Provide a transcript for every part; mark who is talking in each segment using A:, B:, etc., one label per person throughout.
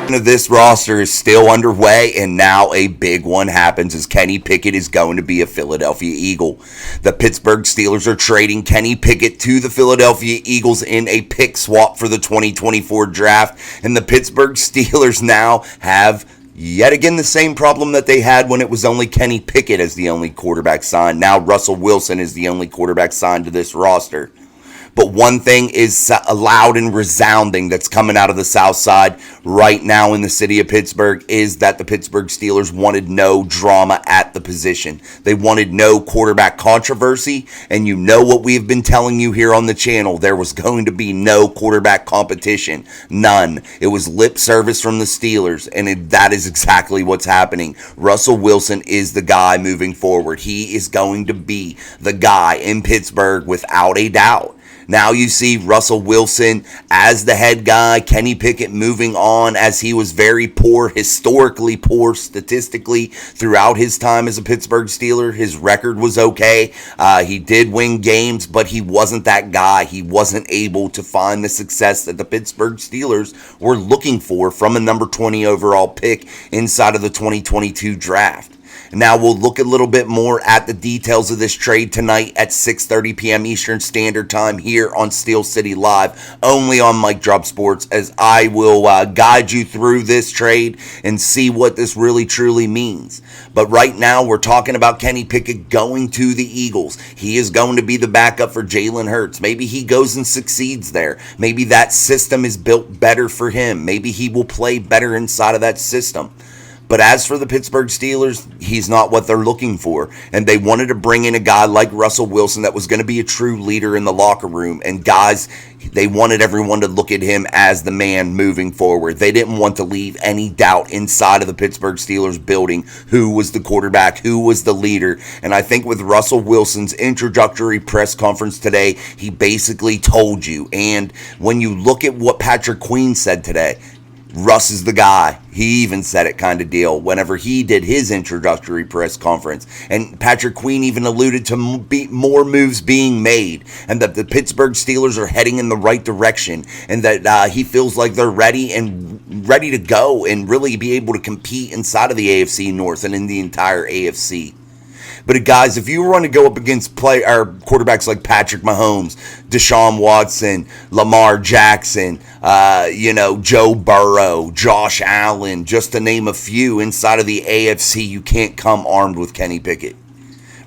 A: Of this roster is still underway, and now a big one happens as Kenny Pickett is going to be a Philadelphia Eagle. The Pittsburgh Steelers are trading Kenny Pickett to the Philadelphia Eagles in a pick swap for the 2024 draft, and the Pittsburgh Steelers now have yet again the same problem that they had when it was only Kenny Pickett as the only quarterback signed. Now Russell Wilson is the only quarterback signed to this roster. But one thing is loud and resounding that's coming out of the South Side right now in the city of Pittsburgh is that the Pittsburgh Steelers wanted no drama at the position. They wanted no quarterback controversy, and you know what we have been telling you here on the channel. There was going to be no quarterback competition. None. It was lip service from the Steelers, and that is exactly what's happening. Russell Wilson is the guy moving forward. He is going to be the guy in Pittsburgh without a doubt. Now you see Russell Wilson as the head guy, Kenny Pickett moving on as he was very poor, historically poor statistically throughout his time as a Pittsburgh Steeler. His record was okay. He did win games, but he wasn't that guy. He wasn't able to find the success that the Pittsburgh Steelers were looking for from a number 20 overall pick inside of the 2022 draft. Now we'll look a little bit more at the details of this trade tonight at 6:30 p.m. Eastern Standard Time here on Steel City Live, only on Mic Drop Sports, as I will guide you through this trade and see what this really truly means. But right now we're talking about Kenny Pickett going to the Eagles. He is going to be the backup for Jalen Hurts. Maybe he goes and succeeds there. Maybe that system is built better for him. Maybe he will play better inside of that system. But as for the Pittsburgh Steelers, he's not what they're looking for. And they wanted to bring in a guy like Russell Wilson that was going to be a true leader in the locker room. And guys, they wanted everyone to look at him as the man moving forward. They didn't want to leave any doubt inside of the Pittsburgh Steelers building who was the quarterback, who was the leader. And I think with Russell Wilson's introductory press conference today, he basically told you. And when you look at what Patrick Queen said today, Russ is the guy. He even said it kind of deal whenever he did his introductory press conference. And Patrick Queen even alluded to more moves being made and that the Pittsburgh Steelers are heading in the right direction and that he feels like they're ready to go and really be able to compete inside of the AFC North and in the entire AFC. But guys, if you want to go up against quarterbacks like Patrick Mahomes, Deshaun Watson, Lamar Jackson, Joe Burrow, Josh Allen, just to name a few inside of the AFC, you can't come armed with Kenny Pickett.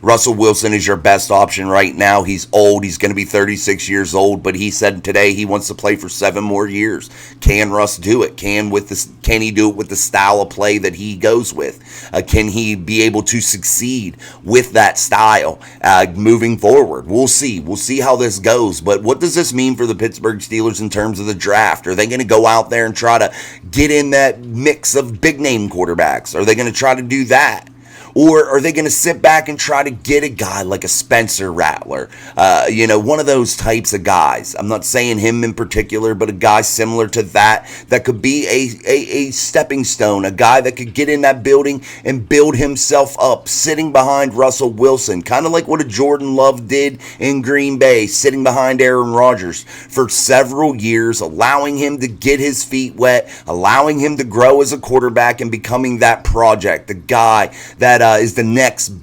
A: Russell Wilson is your best option right now. He's old. He's going to be 36 years old, but he said today he wants to play for 7 more years. Can Russ do it? Can he do it with the style of play that he goes with? Can he be able to succeed with that style moving forward? We'll see. We'll see how this goes. But what does this mean for the Pittsburgh Steelers in terms of the draft? Are they going to go out there and try to get in that mix of big-name quarterbacks? Are they going to try to do that? Or are they going to sit back and try to get a guy like a Spencer Rattler? One of those types of guys. I'm not saying him in particular, but a guy similar to that could be a stepping stone, a guy that could get in that building and build himself up, sitting behind Russell Wilson, kind of like what a Jordan Love did in Green Bay, sitting behind Aaron Rodgers for several years, allowing him to get his feet wet, allowing him to grow as a quarterback and becoming that project, the guy that is the next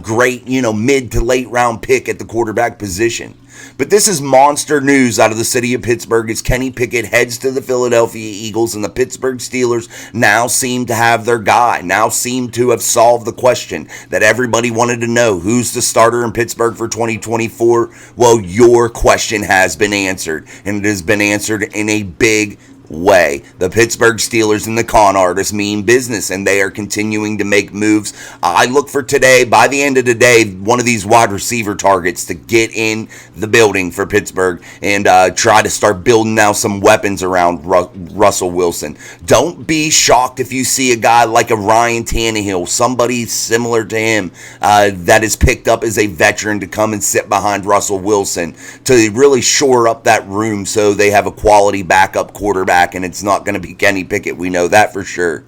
A: great, mid to late round pick at the quarterback position. But this is monster news out of the city of Pittsburgh as Kenny Pickett heads to the Philadelphia Eagles, and the Pittsburgh Steelers now seem to have their guy, now seem to have solved the question that everybody wanted to know. Who's the starter in Pittsburgh for 2024? Well, your question has been answered, and it has been answered in a big way. The Pittsburgh Steelers and the con artists mean business, and they are continuing to make moves. I look for today, by the end of the day, one of these wide receiver targets to get in the building for Pittsburgh and try to start building now some weapons around Russell Wilson. Don't be shocked if you see a guy like a Ryan Tannehill, somebody similar to him that is picked up as a veteran to come and sit behind Russell Wilson to really shore up that room so they have a quality backup quarterback, and it's not going to be Kenny Pickett. We know that for sure.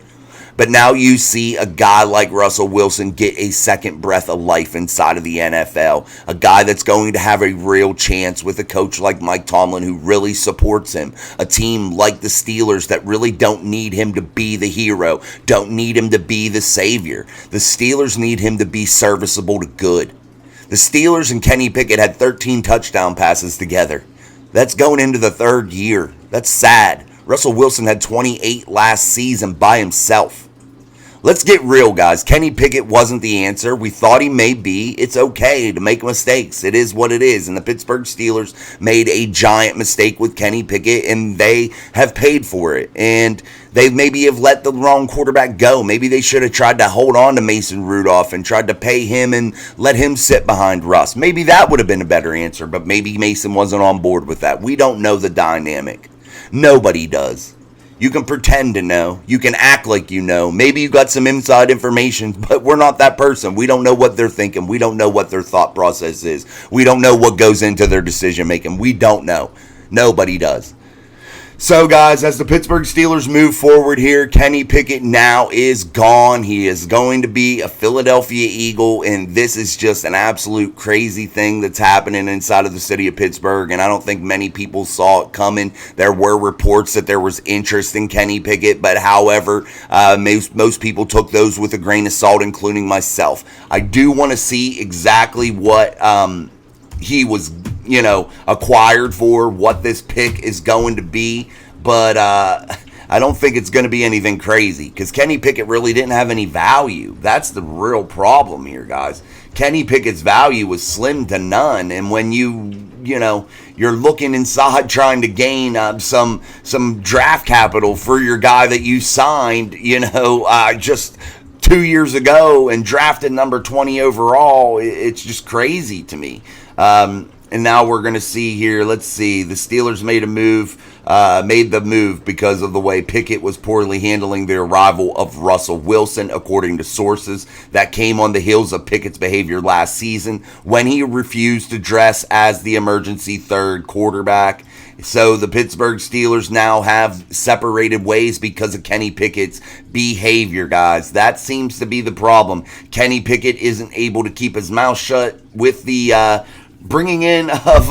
A: But now you see a guy like Russell Wilson get a second breath of life inside of the NFL. A guy that's going to have a real chance with a coach like Mike Tomlin who really supports him. A team like the Steelers that really don't need him to be the hero, don't need him to be the savior. The Steelers need him to be serviceable to good. The Steelers and Kenny Pickett had 13 touchdown passes together. That's going into the third year. That's sad. Russell Wilson had 28 last season by himself. Let's get real, guys. Kenny Pickett wasn't the answer. We thought he may be. It's okay to make mistakes. It is what it is. And the Pittsburgh Steelers made a giant mistake with Kenny Pickett, and they have paid for it. And they maybe have let the wrong quarterback go. Maybe they should have tried to hold on to Mason Rudolph and tried to pay him and let him sit behind Russ. Maybe that would have been a better answer, but maybe Mason wasn't on board with that. We don't know the dynamic. Nobody does. You can pretend to know. You can act like you know. Maybe you got some inside information, but we're not that person. We don't know what they're thinking. We don't know what their thought process is. We don't know what goes into their decision making. We don't know. Nobody does. So, guys, as the Pittsburgh Steelers move forward here, Kenny Pickett now is gone. He is going to be a Philadelphia Eagle, and this is just an absolute crazy thing that's happening inside of the city of Pittsburgh, and I don't think many people saw it coming. There were reports that there was interest in Kenny Pickett, but however, most people took those with a grain of salt, including myself. I do want to see exactly what he was acquired for, what this pick is going to be, but I don't think it's going to be anything crazy because Kenny Pickett really didn't have any value. That's the real problem here, guys. Kenny Pickett's value was slim to none, and when you're looking inside trying to gain some draft capital for your guy that you signed, just 2 years ago and drafted number 20 overall, it's just crazy to me. And now we're going to see here, let's see, the Steelers made the move because of the way Pickett was poorly handling the arrival of Russell Wilson, according to sources that came on the heels of Pickett's behavior last season when he refused to dress as the emergency third quarterback. So the Pittsburgh Steelers now have separated ways because of Kenny Pickett's behavior, guys. That seems to be the problem. Kenny Pickett isn't able to keep his mouth shut with the bringing in of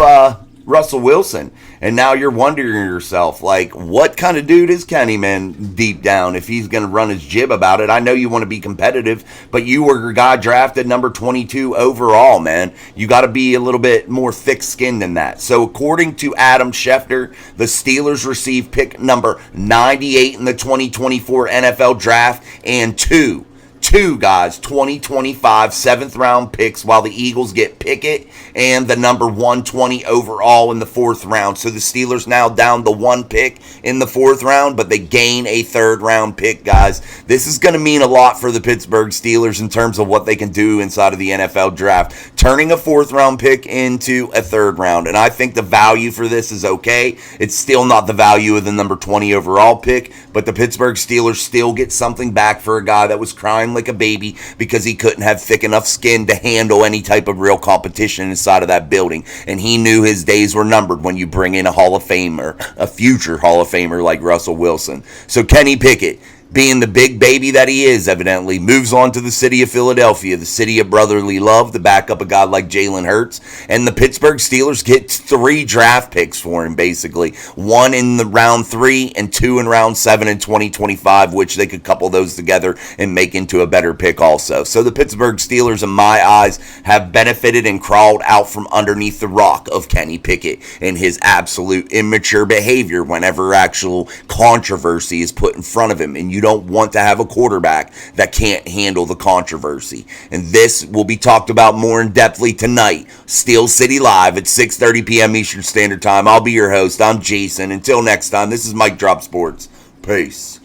A: Russell Wilson. And now you're wondering yourself, like, what kind of dude is Kenny, man, deep down, if he's going to run his jib about it? I know you want to be competitive, but you were a guy drafted number 22 overall, man. You got to be a little bit more thick-skinned than that. So according to Adam Schefter, the Steelers received pick number 98 in the 2024 NFL Draft and two 2025 7th round picks, while the Eagles get Pickett and the number 120 overall in the 4th round. So the Steelers now down the 1 pick in the 4th round, but they gain a 3rd round pick, guys. This is going to mean a lot for the Pittsburgh Steelers in terms of what they can do inside of the NFL draft, turning a 4th round pick into a 3rd round. And I think the value for this is okay. It's still not the value of the number 20 overall pick, but the Pittsburgh Steelers still get something back for a guy that was crying like a baby because he couldn't have thick enough skin to handle any type of real competition inside of that building, and he knew his days were numbered when you bring in a Hall of Famer, a future Hall of Famer like Russell Wilson. So Kenny Pickett, being the big baby that he is, evidently, moves on to the city of Philadelphia, the city of brotherly love, to back up a guy like Jalen Hurts. And the Pittsburgh Steelers get 3 draft picks for him, basically. 1 in the round 3 and 2 in round 7 in 2025, which they could couple those together and make into a better pick also. So the Pittsburgh Steelers, in my eyes, have benefited and crawled out from underneath the rock of Kenny Pickett and his absolute immature behavior whenever actual controversy is put in front of him. And you don't want to have a quarterback that can't handle the controversy. And this will be talked about more in depthly tonight. Steel City Live at 6:30 p.m. Eastern Standard Time. I'll be your host. I'm Jason. Until next time, this is Mike Drop Sports. Peace.